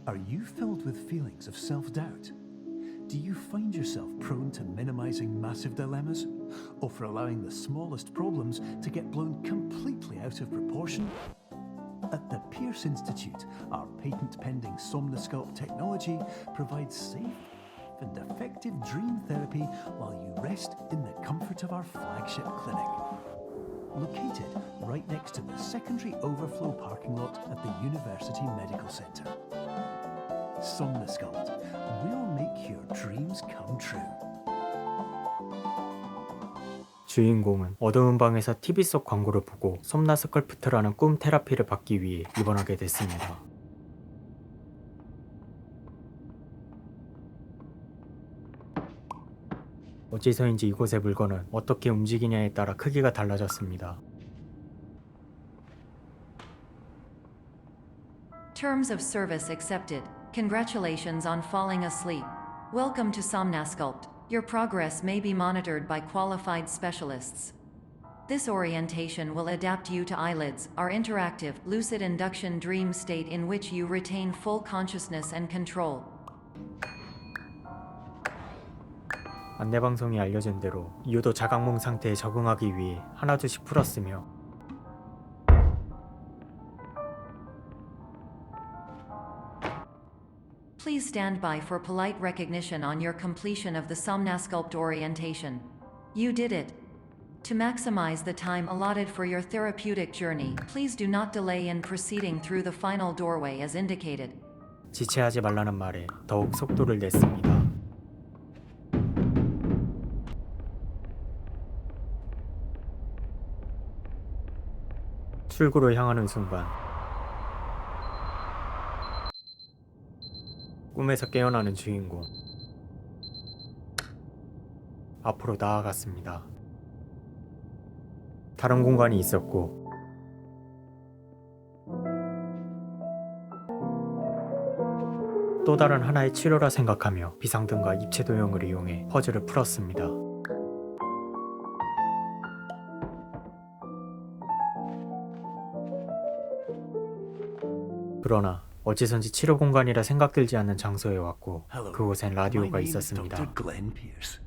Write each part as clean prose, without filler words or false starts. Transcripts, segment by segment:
Are you filled with feelings of self-doubt? Do you find yourself prone to minimizing massive dilemmas, or for allowing the smallest problems to get blown completely out of proportion? At the Pierce Institute, our patent-pending Somnosculpt technology provides safe and effective dream therapy while you rest in the comfort of our flagship clinic. Located right next to the secondary overflow parking lot at the University Medical Center. Somnosculpt will make your dreams come true. 주인공은 어두운 방에서 TV 속 광고를 보고 솜나스컬프트라는 꿈 테라피를 받기 위해 입원하게 됐습니다. 어째서인지 이곳의 물건은 어떻게 움직이냐에 따라 크기가 달라졌습니다. Terms of service accepted. Congratulations on falling asleep. Welcome to Somnasculpt. Your progress may be monitored by qualified specialists. This orientation will adapt you to eyelids, our interactive, lucid induction dream state in which you retain full consciousness and control. 안내방송이 알려준 대로 이유도 자각몽 상태에 적응하기 위해 하나둘씩 풀었으며 Please stand by for polite recognition on your completion of the Somnasculpt orientation. You did it. To maximize the time allotted for your therapeutic journey, please do not delay in proceeding through the final doorway as indicated. 지체하지 말라는 말에 더욱 속도를 냈습니다. 출구로 향하는 순간 꿈에서 깨어나는 주인공. 앞으로 나아갔습니다. 다른 공간이 있었고 또 다른 하나의 치료라 생각하며 비상등과 입체 도형을 이용해 퍼즐을 풀었습니다. 그러나 어째선지 치료 공간이라 생각들지 않는 장소에 왔고 그곳엔 라디오가 있었습니다. My name is Dr. Glenn Pierce,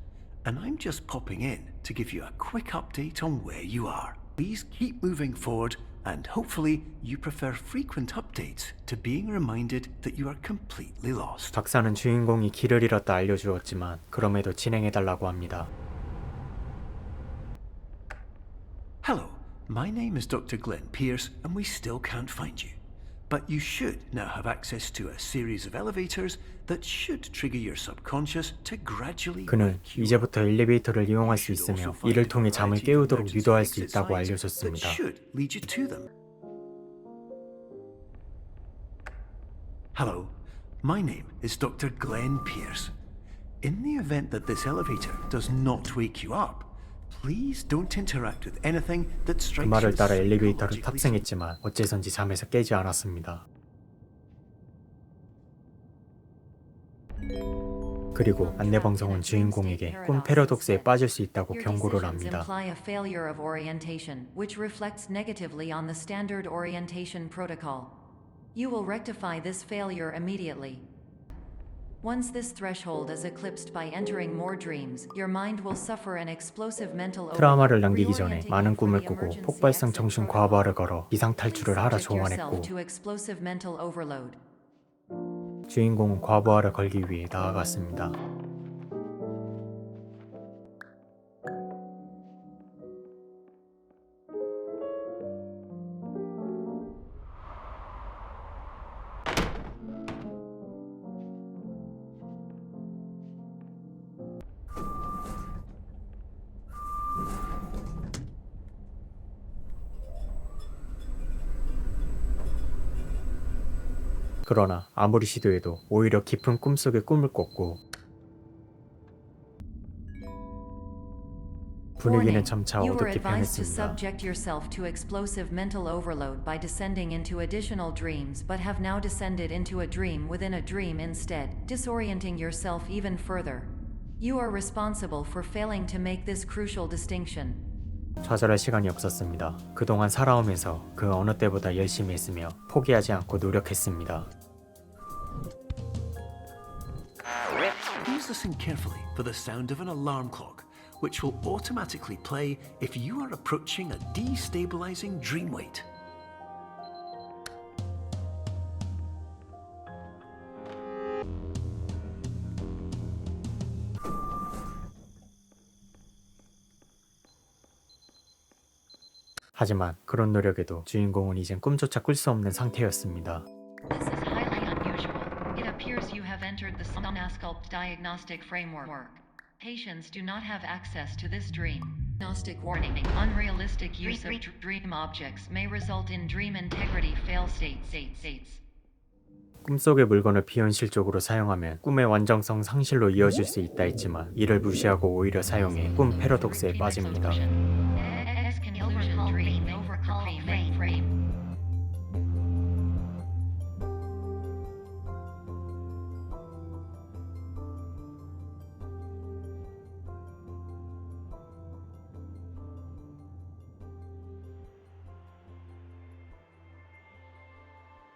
and I'm just popping in to give you a quick update on where you are. Please keep moving forward, and hopefully you prefer frequent updates to being reminded that you are completely lost. 박사는 주인공이 길을 잃었다 알려주었지만 그럼에도 진행해달라고 합니다. Hello, my name is Dr. Glenn Pierce, and we still can't find you. But you should now have access to a series of elevators that should trigger your subconscious to gradually 그는 이제부터 엘리베이터를 이용할 수 있으며 이를 통해 잠을 깨우도록 유도할 수 있다고 알려줬습니다. Hello, my name is Dr. Glenn Pierce. In the event that this elevator does not wake you up, Please don't interact with anything that 그 strikes 말을 you 따라 엘리베이터를 psychologically. 탑승했지만 어째선지 잠에서 깨지 않았습니다. 그리고 안내방송은 주인공에게 꿈 패러독스에 빠질 수 있다고 Your 경고를 decisions 합니다. imply a failure of orientation, which reflects negatively on the standard orientation protocol. You will rectify this failure immediately. Once this threshold is eclipsed by entering more dreams, your mind will suffer an explosive mental 트라우마를 남기기 전에 많은 꿈을 꾸고 폭발성 정신 과부하를 걸어 비상 탈출을 하라 조언했고 주인공은 과부하를 걸기 위해 나아갔습니다. 그러나 아무리 시도해도 오히려 깊은 꿈속에 꿈을 꿨고 분위기는 점차 어둡게 변했습니다. subject yourself to explosive mental overload by descending into additional dreams, but have now descended into a dream within a dream instead, disorienting yourself even further. You are responsible for failing to make this crucial distinction. 좌절할 시간이 없었습니다. 그동안 살아오면서 그 어느 때보다 열심히 했으며 포기하지 않고 노력했습니다. Please listen carefully for the sound of an alarm clock, which will automatically play if you are approaching a destabilizing dream weight. 하지만 그런 노력에도 주인공은 이젠 꿈조차 꿀 수 없는 상태였습니다. This is highly unusual. It appears you have entered the Somnasculpt diagnostic framework. Patients do not have access to this dream. Diagnostic warning. Unrealistic use of dream objects may result in dream integrity fail states. 꿈속의 물건을 비현실적으로 사용하면 꿈의 완전성 상실로 이어질 수 있다 했지만 이를 무시하고 오히려 사용해 꿈 패러독스에 빠집니다.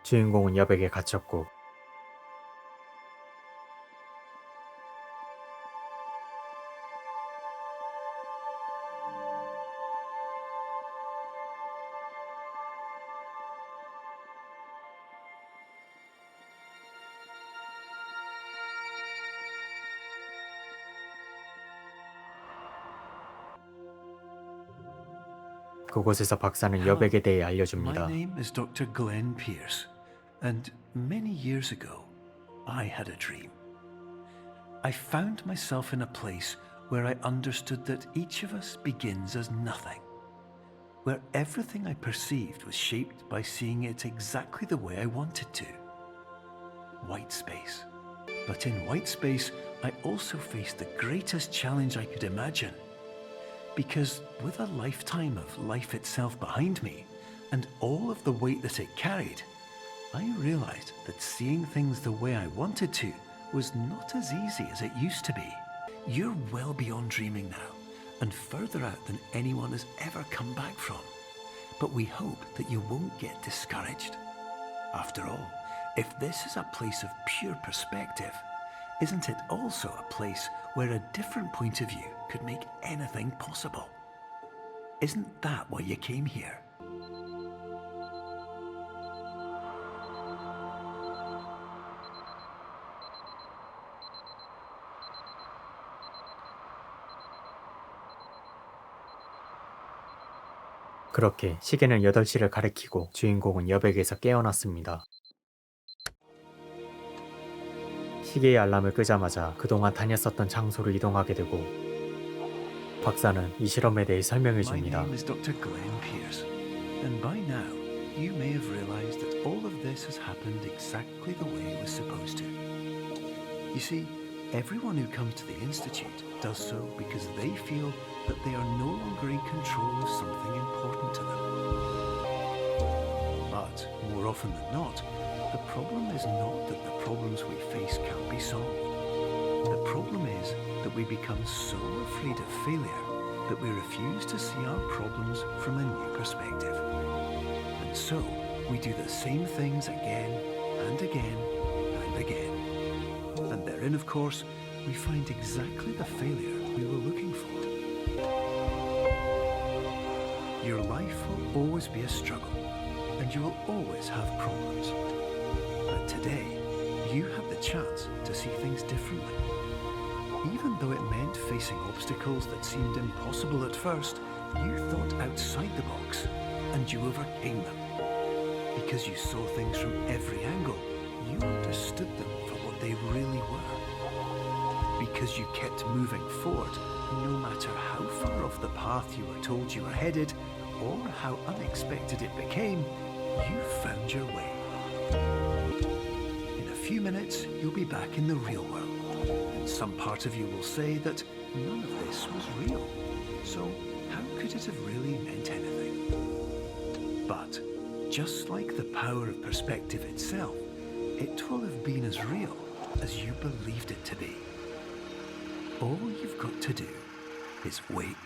주인공은 여백에 갇혔고 그곳에서 박사는 여백에 대해 알려줍니다. My name is Dr. Glenn Pierce, and many years ago, I had a dream. I found myself in a place where I understood that each of us begins as nothing, where everything I perceived was shaped by seeing it exactly the way I wanted to. White space. But in white space, I also faced the greatest challenge I could imagine. Because with a lifetime of life itself behind me, and all of the weight that it carried, I realized that seeing things the way I wanted to was not as easy as it used to be. You're well beyond dreaming now, and further out than anyone has ever come back from. But we hope that you won't get discouraged. After all, if this is a place of pure perspective, isn't it also a place where a different point of view could make anything possible? Isn't that why you came here? 그렇게 시계는 8시를 가리키고 주인공은 여백에서 깨어났습니다. 시계의 알람을 끄자마자 그동안 다녔었던 장소로 이동하게 되고 박사는 이 실험에 대해 설명해 My 줍니다. name is Dr. Glenn Pierce, and by now you may have realized that all of this has happened exactly the way it was supposed to. You see, everyone who comes to the Institute does so because they feel that they are no longer in control of something important to them. But more often than not, the problem is not that the problems we face can't be solved. The problem is that we become so afraid of failure that we refuse to see our problems from a new perspective. And so, we do the same things again and again and again. And therein, of course, we find exactly the failure we were looking for. Your life will always be a struggle, and you will always have problems. But today, you have the chance to see things differently. Even though it meant facing obstacles that seemed impossible at first, you thought outside the box, and you overcame them. Because you saw things from every angle, you understood them for what they really were. Because you kept moving forward, no matter how far off the path you were told you were headed, or how unexpected it became, you found your way. In a few minutes, you'll be back in the real world. And some part of you will say that none of this was real. So how could it have really meant anything? But just like the power of perspective itself, it will have been as real as you believed it to be. All you've got to do is wait